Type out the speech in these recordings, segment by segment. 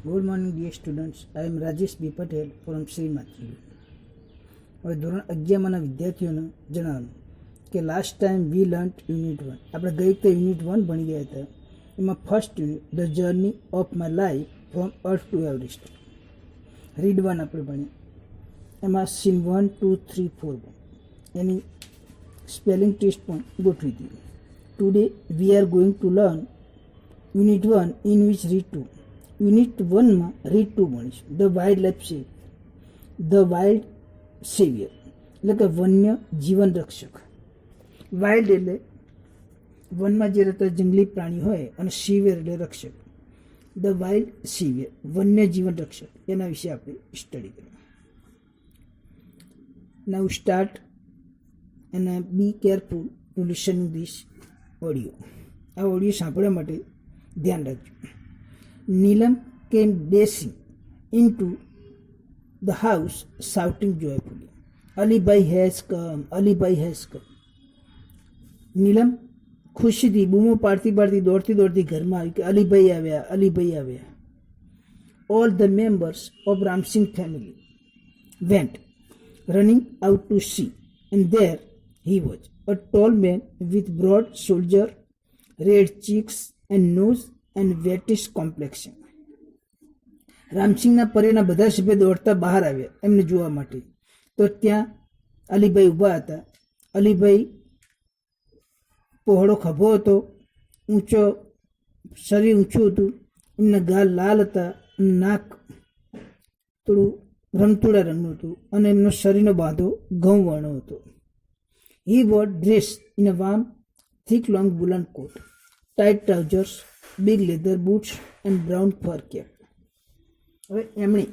Good morning dear students. I am Rajesh B Patel from Shri Matru. હવે ધોરણ 11માના વિદ્યાર્થીઓને જણાવવાનું કે last time we learnt unit 1. આપણે ગઈ વખતે યુનિટ 1 ભણી ગયા હતા. એમાં first unit the journey of my life from earth two Everest. Read 1 આપણે ભણ્યા. એમાં સીન 1, 2, 3, 4 એની સ્પેલિંગ ટેસ્ટ પણ ગોઠવી હતી. Today we are going to learn unit 1 in which read 2. Unit 1માં રીડ 2 ભણીશું. The wildlife save, the wild saviour એટલે કે વન્ય જીવન રક્ષક. વાઇલ્ડ એટલે વનમાં જે રહેતા જંગલી પ્રાણી હોય, અને સેવિયર એટલે રક્ષક. ધ વાઇલ્ડ સેવિયર વન્ય જીવન રક્ષક, એના વિશે આપણે સ્ટડી કરીએ. નાઉ સ્ટાર્ટ અને be careful to listen this audio. આ ઓડિયો સાંભળવા માટે ધ્યાન રાખજો. Neelam came dashing into the house, shouting joyfully, "Ali Bhai has come! Ali Bhai has come!" નીલમ ખુશીથી બૂમો પાડતી દોડતી ઘરમાં આવી કે અલીભાઈ આવ્યા, અલીભાઈ આવ્યા. All the members of Ramsingh family went running out to see, and there he was, a tall man with broad shoulder, red cheeks and nose and whitish complexion. રામસિંહના પરિવારના બધા સભ્યો દોડતા બહાર આવ્યા એમને જોવા માટે. તો ત્યાં અલીભાઈ ઊભા હતા. અલીભાઈ પહોળો ખભો હતો, ઊંચો શરીર ઊંચું હતું, એમના ગાલ લાલ હતા, નાક થોડું રમતુડા રંગનું હતું, અને એમનો શરીરનો બાંધો ઘઉં વર્ણો હતો. He wore dress in a warm thick long woolen coat, tight trousers, big leather boots and brown fur cap. હવે એમણે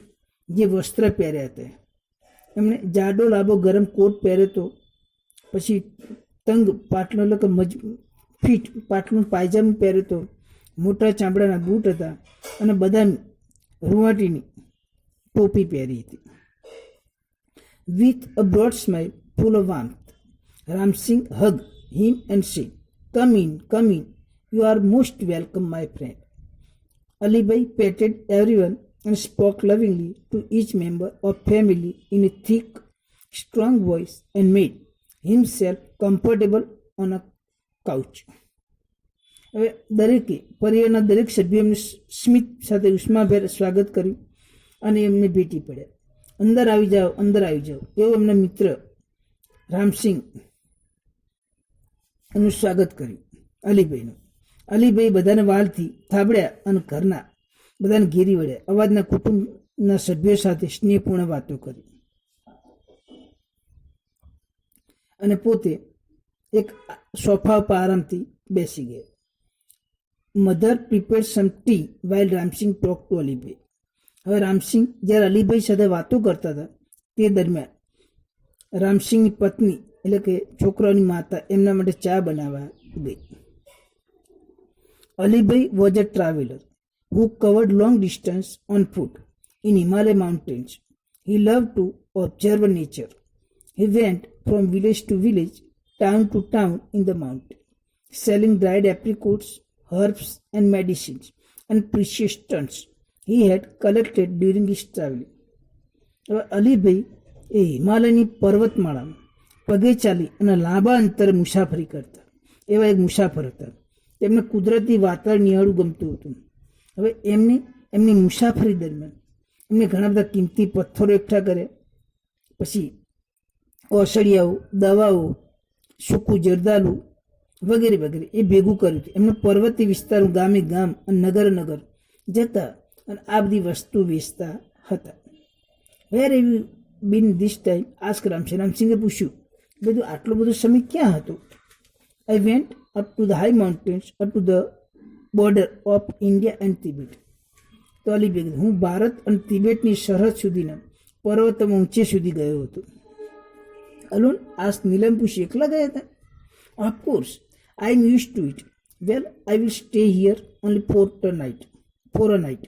જે વસ્ત્ર પહેર્યા હતા, એમણે જાડો લાંબો ગરમ કોટ પહેર્યો હતો, પછી તંગ પાટલો એટલે કે ફીટ પાટલું પાયજામું પહેર્યો હતો, મોટા ચામડાના બૂટ હતા, અને બદામી રૂંવાટીની ટોપી પહેરી હતી. With a broad smile full of warmth, Ramsingh hug him and said, Come in, you are most welcome, my friend." Ali Bhai petted everyone and spoke lovingly to each member of family in a thick, strong voice and made himself comfortable on a couch. હવે દરેકે પરિવારના દરેક સભ્યો એમને સ્મિત સાથે ઉષ્માભેર સ્વાગત કર્યું અને એમને ભેટી પડ્યા. અંદર આવી જાઓ એવો એમના મિત્ર રામસિંહ એનું સ્વાગત કર્યું અલીભાઈનું. અલીભાઈ બધાને વાલથી થાબડ્યા અને ઘરના બધાને ઘેરી વળ્યા. અવાજના કુટુંબના સભ્યો સાથે સ્નેહપૂર્ણ વાતો કરી અને પોતે એક સોફા પર આરામથી બેસી ગયા. Mother prepared some tea while Ramsingh talk to Alibhai. હવે રામસિંહ જ્યારે અલીભાઈ સાથે વાતો કરતા હતા તે દરમિયાન રામસિંહની પત્ની એટલે કે છોકરાની માતા એમના માટે ચા બનાવવા ગઈ. Alibhai was a traveller who covered long distance on foot in Himalaya mountains. He loved to observe nature. He went from village to village, town to town in the mountain, selling dried apricots, herbs and medicines, and precious stones he had collected during his traveling. Alibhai એ હિમાલયની પર્વતમાળામાં પગે ચાલી અને લાંબા અંતરે મુસાફરી કરતા એવા એક મુસાફર હતા. તેમને કુદરતી વાતાવરણ નિહાળવું ગમતું હતું. હવે એમની મુસાફરી દરમિયાન એમને ઘણા બધા કિંમતી પથ્થરો એકઠા કર્યા, પછી ઓસડિયાઓ, દવાઓ, સૂકું જરદાલુ વગેરે એ ભેગું કર્યું હતું. એમને પર્વતીય વિસ્તારો ગામે ગામ અને નગર જતા અને આ બધી વસ્તુ વેચતા હતા. વેર એવી બીન ધીસ ટાઈમ આસ્ક રામસિંહ. રામસિંહે પૂછ્યું, બધું આટલો બધો સમય ક્યાં હતો? I went up to the high mountains up to the border of India and Tibet. તો અલીભાઈ, હું ભારત અને તિબેટની સરહદ સુધીના પર્વતોમાં ઊંચે સુધી ગયો હતો. અલોન? આ નીલમ પૂછ્યું, એકલા ગયા હતા? Of course, I am use to it. Well, I will stay here only for a night.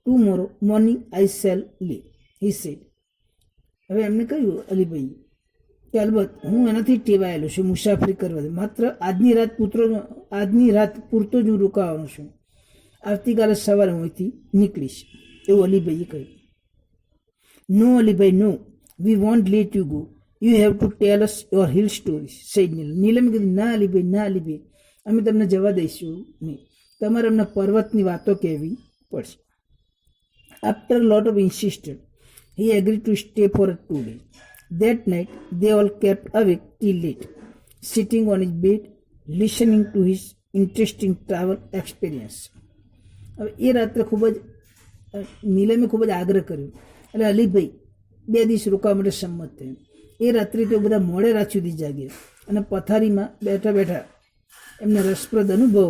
Tomorrow morning I shall leave, he said. હવે એમને કહ્યું અલીભાઈ કે અલબત્ત હું એનાથી ટેવાયેલો છું મુસાફરી કરવા, માત્ર આજની રાત પૂરતો જ હું રોકાવાનો છું. આવતીકાલે સવારે હું અહીંથી નીકળીશ, એવું અલીભાઈએ કહ્યું. No Alibhai, no, we won't let you go. You have to tell us your hill stories, said Neelam. નીલમે કીધું, ના અલીભાઈ, ના અલીભાઈ, અમે તમને જવા દઈશું નહીં, તમારે અમને પર્વતની વાતો કહેવી પડશે. After lot of insistent, he agreed to stay for 2 days. That night, they all kept awake till late, sitting on his bed, listening to his interesting travel experience. હવે એ રાત્રે ખૂબ જ નીલમે ખૂબ જ આગ્રહ કર્યો, એટલે અલીભાઈ 2 દિવસ રોકાવા માટે સંમત થયા. એ રાત્રે તો બધા મોડે રાત સુધી જાગ્યા અને પથારીમાં બેઠા બેઠા એમને રસપ્રદ અનુભવો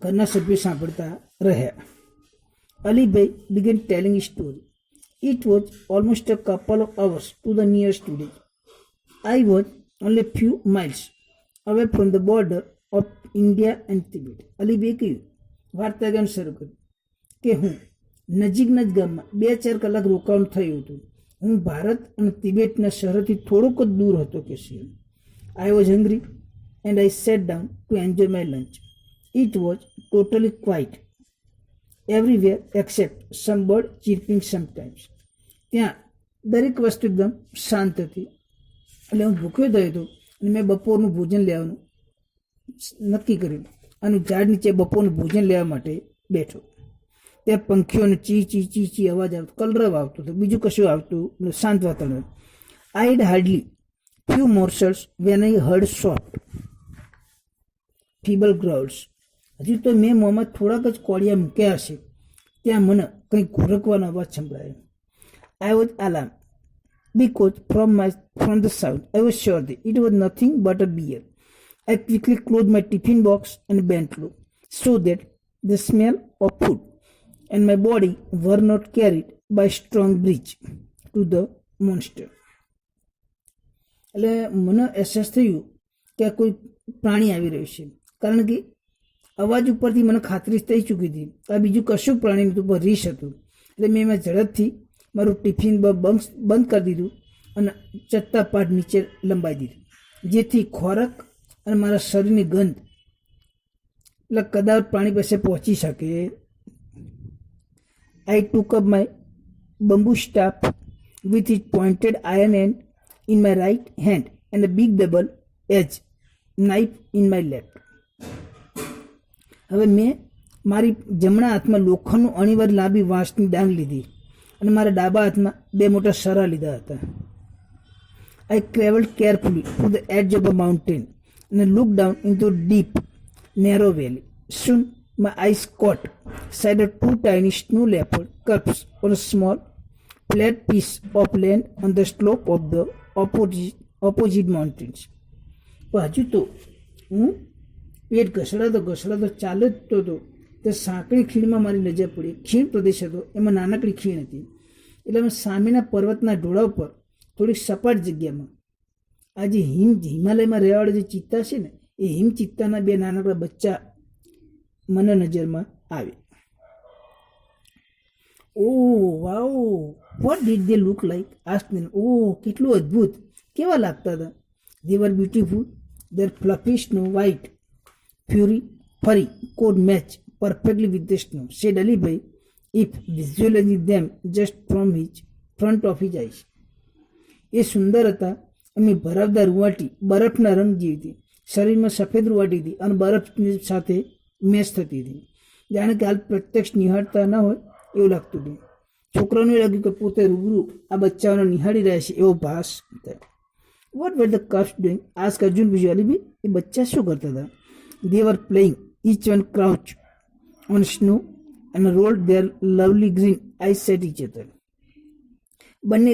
ઘરના સભ્યો સાંભળતા રહ્યા. Alibhai began telling his story. It was almost a couple of hours to the nearest village. I was only a few miles away from the border of India and Tibet. અલીભાઈએ કહ્યું, વાર્તાગાન શરૂ કર્યું કે હું નજીકના જ ગામમાં 2-4 કલાક રોકાવાનું થયું હતું. હું ભારત અને તિબેટના શહેરથી થોડોક જ દૂર હતો કે શું. I was hungry and I sat down to enjoy my lunch. It was totally quiet everywhere except some bird chirping sometimes. ત્યાં દરેક વસ્તુ એકદમ શાંત હતી. એટલે હું ભૂખ્યો થયો હતો અને મેં બપોરનું ભોજન લેવાનું નક્કી કર્યું અને ઝાડ નીચે બપોરનું ભોજન લેવા માટે બેઠો. ત્યાં પંખીઓને ચી ચી ચી ચી અવાજ આવતો, કલરવ આવતો હતો, બીજું કશું આવતું, શાંત વાતાવરણ. I had hardly few morsels when I heard soft feeble growls. હજુ તો મેં મોંમાં થોડાક જ કોળિયા મૂક્યા હશે ત્યાં મને કંઈક ઘુરકવાનો અવાજ સંભળાયો. I was alarmed because from the sound I was sure that it was nothing but a bear. I quickly closed my tiffin box and bent low so that the smell of food and my body were not carried by strong breath to the monster. એટલે મને અહેસાસ થયું કે કોઈ પ્રાણી આવી રહ્યું છે, કારણ કે અવાજ ઉપરથી મને ખાતરી થઈ ચૂકી હતી આ બીજું કશું પ્રાણી નહોતું, પણ રીસ હતું. એટલે મેં એમાં ઝડપથી મારું ટિફિન બંધ કરી દીધું અને ચત્તા પાટ નીચે લંબાઈ દીધું, જેથી ખોરાક અને મારા શરીરની ગંધ એટલે કદાચ પ્રાણી પાસે પહોંચી શકે. I took up my bamboo staff with its pointed iron end in my right hand and a big double-edged knife in my left. હવે મેં મારી જમણા હાથમાં લોખંડનું અણીવાર લાંબી વાંસની ડાંગ લીધી અને મારા ડાબા હાથમાં 2 મોટા સરા લીધા હતા. I traveled carefully to the edge of a mountain and looked down into a deep, narrow valley. Soon my eyes caught sight of 2 tiny snow leopard cubs on a small, flat piece of land on the slope of the opposite mountains. પણ હજુ તો હું પેટ ઘસડાતો ચાલતો હતો તે સાંકડી ખીણમાં મારી નજર પડી. ખીણ પ્રદેશ હતો, એમાં નાનકડી ખીણ હતી. એટલે અમે સામેના પર્વતના ઢોળા ઉપર થોડીક સપાટ જગ્યામાં આ જે હિમાલયમાં રહેવાવાળા જે ચિત્તા છે ને, એ હિમ ચિત્તાના 2 નાનકડા બચ્ચા મને નજરમાં આવે. Oh wow, what did they look like? Asked them. Oh, કેટલું અદ્ભુત, કેવા લાગતા હતા. They were beautiful. Their fluffy snow white furry coat matched perfectly with the snow, said Alibhai, if visualizing them just from his front of his eyes. એ સુંદર હતા. એમની ભરાવદાર રૂવાટી બરફના રંગ જેવી હતી, શરીરમાં સફેદ રૂવાટી હતી અને બરફની સાથે મેચ થતી હતી, જાણે કે હાલ પ્રત્યક્ષ નિહાળતા ન હોય એવું લાગતું હતું. છોકરાઓને લાગ્યું કે પોતે રૂબરૂ આ બચ્ચાઓને નિહાળી રહ્યા છે એવો ભાસ થયો. What were the cubs doing? asked Arjun visually. એ બચ્ચા શું કરતા હતા? They were playing, each one crouched on snow and rolled their lovely green eyes at each other. બંને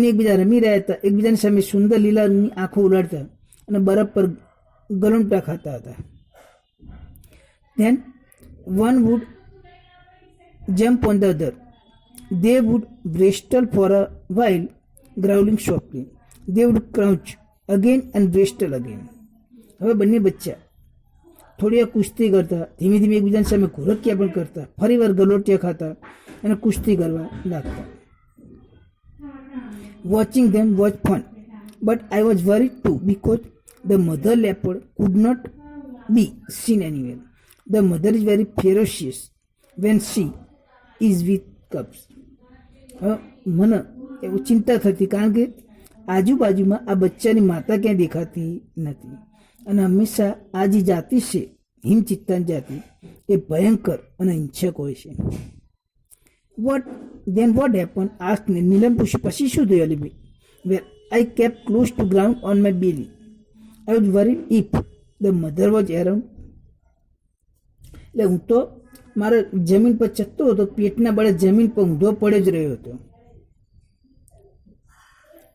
એકબીજા રમી રહ્યા હતા, એકબીજાની સામે સુંદર લીલા રંગની આંખો ઉલાડતા અને બરફ પર ગલમટા ખાતા હતા. Then one would jump on the other. They would wrestle for a while, growling softly. They would crouch again and wrestle again. હવે બંને બચ્ચા થોડી કુસ્તી કરતા, ધીમે ધીમે એકબીજાની સામે ઘોરક્યા પણ કરતા, ફરીવાર ગલોટિયા ખાતા અને કુસ્તી કરવા લાગતા. Watching them was fun, but I was worried too because the mother leopard could not be seen anywhere. The mother is very ferocious when she is with cubs. મને એવું ચિંતા થતી, કારણ કે આજુબાજુમાં આ બચ્ચાની માતા ક્યાંય દેખાતી નથી, અને હંમેશા આ જે જાતિ છે હિમચિત્તાની જાતિ એ ભયંકર અને હિંસક હોય છે. What happened? asked નીલમ પૂછ્યું, પછી શું થયું Alibhai? Well, I kept close to ground on my belly. I was worried if the mother was around. એટલે હું તો મારે જમીન પર ચકતો હતો, પેટના બળે જમીન પર ઊંધો પડે જ રહ્યો હતો,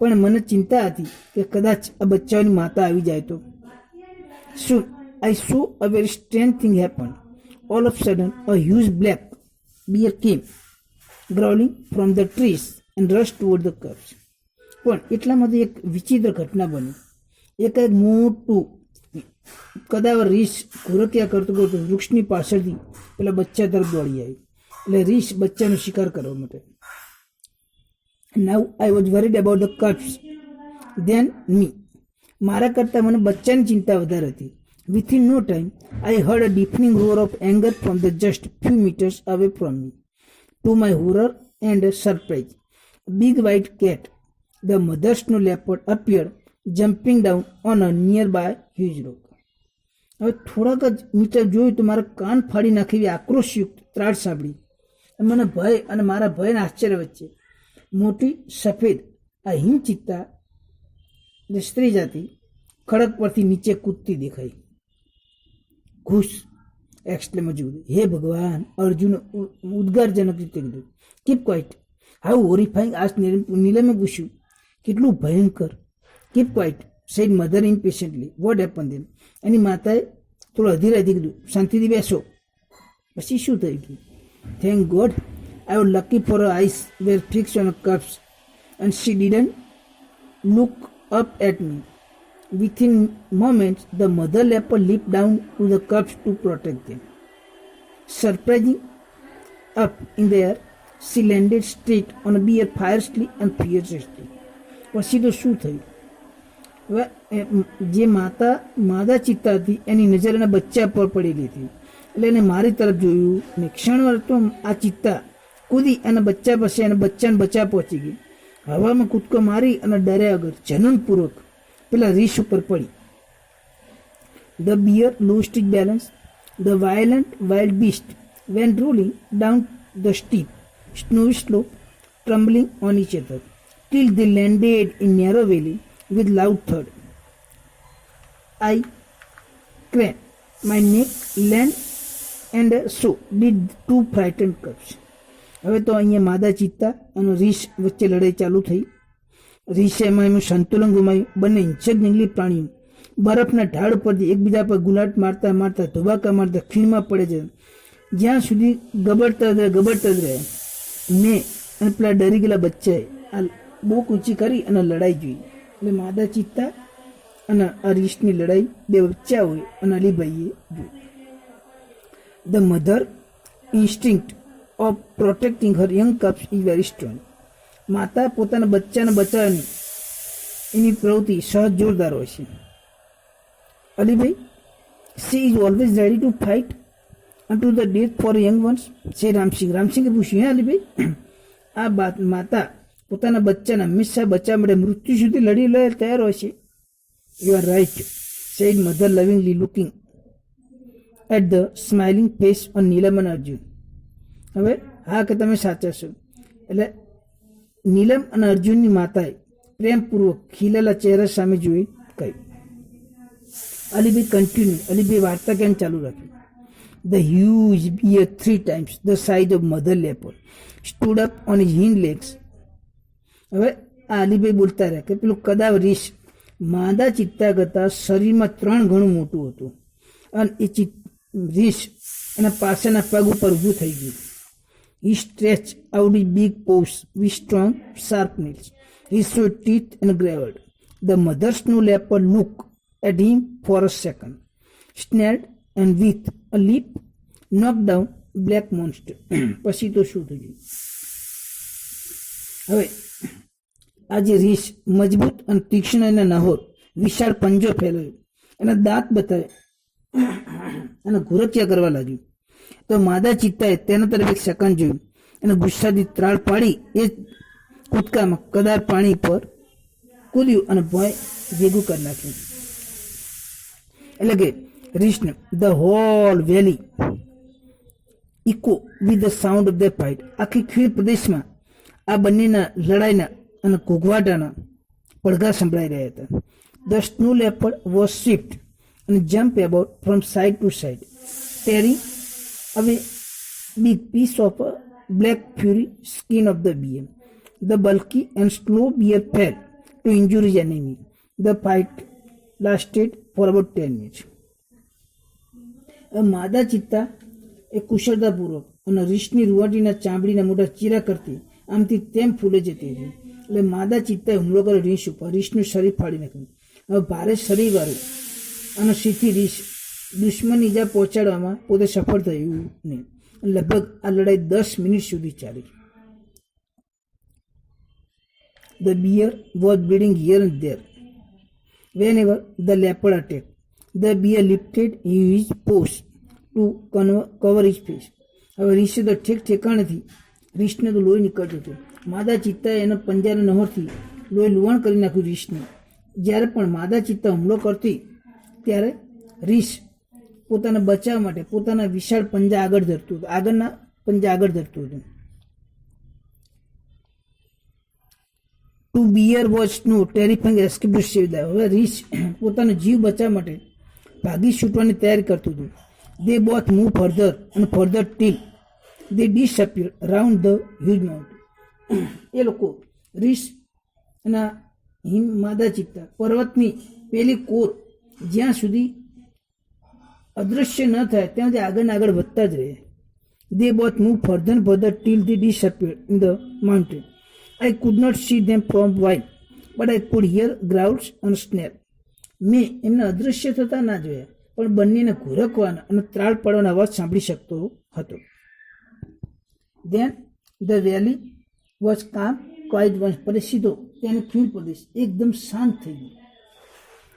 પણ મને ચિંતા હતી કે કદાચ આ બચ્ચાઓની માતા આવી જાય તો. Soon I saw a very strange thing happen. All of a sudden a huge black bear came growling from the trees and rushed toward the cubs. પણ એટલામાંથી એક વિચિત્ર ઘટના બની. એક મોટું કદાવર રીંછ ઘોરકિયા કરતો કરતો વૃક્ષની પાછળથી પેલા બચ્ચા તરફ દોડી આવી. એટલે રીંછ બચ્ચાનો શિકાર કરવા માટે. Now I was worried about the cubs than me. મારા કરતાં મને બચ્ચાની ચિંતા વધારે હતી. Within no time I heard a deafening roar of anger from the just few meters away from me. To my horror and surprise, a big white cat, the mother snow leopard, appeared, jumping down on a nearby huge rock. હવે થોડાક જ metre જોયું તો મારા કાન ફાડી નાખે એવી આક્રોશયુક્ત ત્રાડ સાંભળી. મને ભય અને મારા ભયના આશ્ચર્ય વચ્ચે મોટી સફેદ આ હિમચિત્તા સ્ત્રી જાતિ ખડક પરથી નીચે કૂદતી દેખાઈ. ખુશ એક્સક્લેમ હજુ, હે ભગવાન! અર્જુને ઉદ્ગારજનક રીતે કીધું. Keep quiet. How horrifying ask નીલમે પૂછ્યું, કેટલું ભયંકર. Keep quiet said mother impatiently. What happen then? એની માતાએ થોડું અધીરાથી કીધું, શાંતિથી બેસો. પછી શું થઈ ગયું? Thank God I was lucky for her eyes were fixed on her cups and she didn't look up at me. Within moments, the mother leopard leaped down to the cubs to protect them. Surprising up in the air, she landed straight on a bear fiercely and fiercely. પછી તો શું થયું? જે માદા ચિત્તા હતી એની નજર એના બચ્ચા પર પડેલી હતી, એટલે એને મારી તરફ જોયું ને ક્ષણવાર તો આ ચિત્તા કૂદી અને બચ્ચા પાસે અને બચ્ચાને બચા પહોંચી ગઈ. હવામાં કૂદકો મારી અને ડર્યા વગર જનનપૂર્વક પેલા રીંછ ઉપર પડી. The bear lost its balance. The violent wild beast went rolling down the steep, snowy slope, tumbling on each other, till they landed in narrow valley with loud thud. I craned my neck, land, and so did two frightened cubs. હવે તો અહીંયા માદા ચિત્તા અને રીંછ વચ્ચે લડાઈ ચાલુ થઈ. રીંછે એનું સંતુલન ગુમાવ્યું. બંને હિંસક જંગલી પ્રાણીઓ બરફના ઢાળ પરથી એકબીજા પર ગુલાટ મારતા મારતા ધોબાકા મારતા ખીણમાં પડે છે, જ્યાં સુધી ગબડતા જ રહે. મેં અને પેલા ડરી ગયેલા બચ્ચાએ આ બહુ ઊંચી કરી અને લડાઈ જોઈ. એટલે માદા ચિત્તા અને આ રીંછની લડાઈ બે બચ્ચા હોય અને અલીભાઈએ જોઈ. The mother instinct of protecting her young cubs is very strong. માતા પોતાના બચ્ચાને બચાવવાની એની પ્રવૃત્તિ સહજ જોરદાર હોય છે. Alibhai, she is always ready to fight unto the death for young ones. છે રામસિંહ. રામસિંહે પૂછ્યું, હે અલીભાઈ, આ માતા પોતાના બચ્ચાને હંમેશા બચાવવા માટે મૃત્યુ સુધી લડી લે તૈયાર હોય છે? You are right, said mother lovingly, looking at the smiling face on Neelam and Arjun. હવે હા કે તમે સાચા છો. એટલે નીલમ અને અર્જુનની માતાએ પ્રેમપૂર્વક ખીલેલા ચહેરા સામે જોઈ કહ્યું. અલીભાઈ કન્ટિન્યુ. અલીભાઈ વાર્તા કેમ ચાલુ રાખી? The huge bear 3 times the size of mother leopard stood up on his hind legs. હવે આ અલીભાઈ બોલતા રહ્યા કે પેલું કદાવર રીંછ માદા ચિત્તા કરતાં શરીરમાં 3 ગણું મોટું હતું, અને એ રીંછ એના પાછળના પગ ઉપર ઊભું થઈ ગયું. He stretched out his big paws with strong, sharp nails. He showed teeth and growled. The mother snow leopard looked at him for a second, snared, and with a leap knocked down black monster. પછી તો શું થયું? હવે આ જે રીંછ મજબૂત અને તીક્ષ્ણ એના નહોર વિશાળ પંજો ફેલાયો, એના દાંત બતાવે અને ઘુરકિયા કરવા લાગ્યું. તો માદા ચિત્તાએ તેના તરફ એક સેકન્ડ જોયું અને ગુસ્સાથી ત્રાળ પાડી એ કૂદકામાં કદાર પાણી પર કૂદ્યું અને ભોંય ભેગું કરી નાખ્યું. એટલે કે રીછને the whole valley echo with the sound of the fight. આખી ખીણ પ્રદેશમાં આ બંનેના લડાઈના અને ઘોઘવાટાના પડઘા સંભળાઈ રહ્યા હતા. The snow leopard was Swift and jump about from side to side, tearing away big piece of a black fury skin of the bear. The bulky and slow bear fell to injure his enemy. The fight lasted for about 10 minutes. માદા ચિત્તા એ કુશળતાપૂર્વક અને રીછની રૂવાટીના ચામડીના મોટા ચીરા કરતી આમથી તેમ ફૂલે જતી હતી. એટલે માદા ચિત્તાએ હુમલો કર્યો રીછ ઉપર. રીછનું શરીર ફાડી નાખ્યું. હવે ભારે શરીરવાળું અને સીધી રીછ દુશ્મન ઈજા પહોંચાડવામાં પોતે સફળ થયું નહીં. લગભગ આ લડાઈ 10 મિનિટ સુધી ચાલી. The bear was bleeding here and there. Whenever the leopard attacked, the bear lifted his paws to cover his face. હવે રીછે તો ઠેકાણેથી રીછને તો લોહી નીકળતું હતું. માદા ચિત્તાએ એના પંજાના નહોરથી લોહી લુવાણ કરી નાખ્યું રીછને. જ્યારે પણ માદા ચિત્તા હુમલો કરતી ત્યારે રીછ પોતાના બચાવ માટે પોતાના વિશાળ પંજા આગળ ધરતું હતું, આગળના પંજા આગળ ધરતું હતું. Two bear watch no terrifying escape to save the. હવે રીછ પોતાનો જીવ બચાવવા માટે ભાગી છૂટવાની તૈયારી કરતું હતું. દે બોથ મૂવ ફર્ધર અને further till they disappear round the huge mount. એ લોકો રીછ અને હિમ માદા ચિત્તા પર્વતની પેલી કોર જ્યાં સુધી અદૃશ્ય ન થાય ત્યાં સુધી આગળ આગળ વધતા જ રહે. They both move further further till the disappear in the mountain. I could not see them from wide, but I could hear growls and snap. મેં એમને અદૃશ્ય થતા ના જોયા, પણ બંનેને ઘુરકવાના અને ત્રાળ પાડવાનો અવાજ સાંભળી શકતો હતો. Then the valley was calm, quiet once. પછી તો તેનો ખીણ પ્રદેશ એકદમ શાંત થઈ ગયો.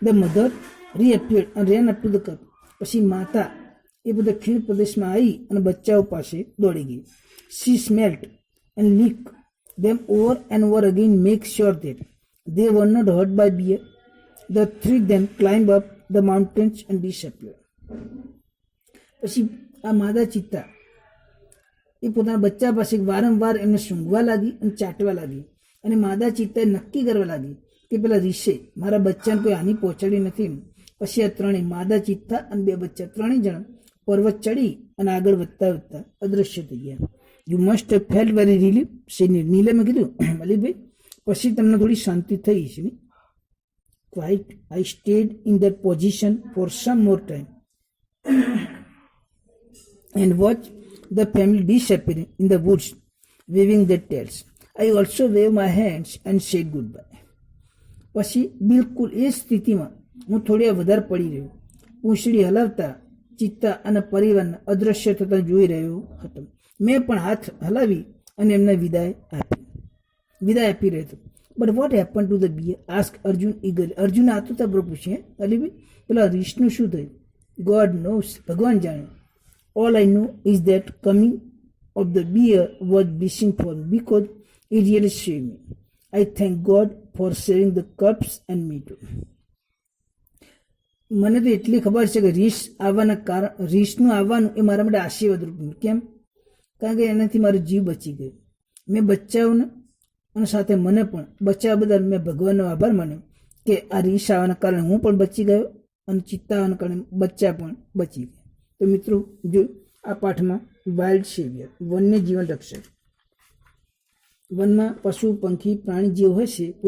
The mother reappeared and ran up to the cub. પછી માતા એ બધા ખીણ પ્રદેશમાં આવી અને બચ્ચાઓ પાસે દોડી ગઈ. She smelt and licked them over and over again, make sure that they were not hurt by bear. The three then climbed up the mountains and disappeared. પછી આ માદા ચિત્તા એ પોતાના બચ્ચા પાસે વારંવાર એમને સૂંઘવા લાગી અને ચાટવા લાગી. અને માદા ચિત્તાએ નક્કી કરવા લાગી કે પેલા રીછે મારા બચ્ચાને કોઈ હાનિ પહોંચાડી નથી. પછી આ ત્રણેય માદા ચિત્તા અને બે બચ્ચા ત્રણેય જણ પર્વત ચડી અને આગળ વધતા વધતા અદૃશ્ય થઈ ગયા. You must have felt very relief. નીલમે કીધું અલીભાઈ પછી તમને થોડી શાંતિ થઈ છે ને. Quite I stayed in that position for some more time and watch the family disappearing in the woods waving the tails. I also wave my hands and said goodbye. પછી બિલકુલ એ સ્થિતિમાં હું થોડી વધારે પડી રહ્યો, પૂંછડી હલાવતા ચિત્તા અને પરિવારને અદૃશ્ય થતા જોઈ રહ્યો હતો. મેં પણ હાથ હલાવી અને એમને વિદાય આપી રહ્યો હતો. But what happen to the bear? Ask Arjun eagerly. Arjun આતુરતાપૂર્વક પૂછે અલીભાઈ પેલા રીછનું શું થયું? God knows. ભગવાન જાણે. All I know is that coming of the bear was blessing for me because it really save me. I thank God for saving the cubs and me too. મને તો એટલી ખબર છે કે રીછનું આવવાનું એ મારા માટે આશીર્વાદ રૂપ. કેમ? કારણ કે એનાથી મારો જીવ બચી ગયો. મેં બચ્ચાઓને અને સાથે મને પણ બચાવવા બદલ મેં ભગવાનનો આભાર માન્યો કે આ રીછ આવવાના કારણે હું પણ બચી ગયો અને ચિત્તા આવવાના કારણે બચ્ચા પણ બચી ગયા. તો મિત્રો જો આ પાઠમાં વાઇલ્ડ સેવિયર, વન્ય જીવન રક્ષક, વનમાં પશુ પંખી પ્રાણી જે હોય છે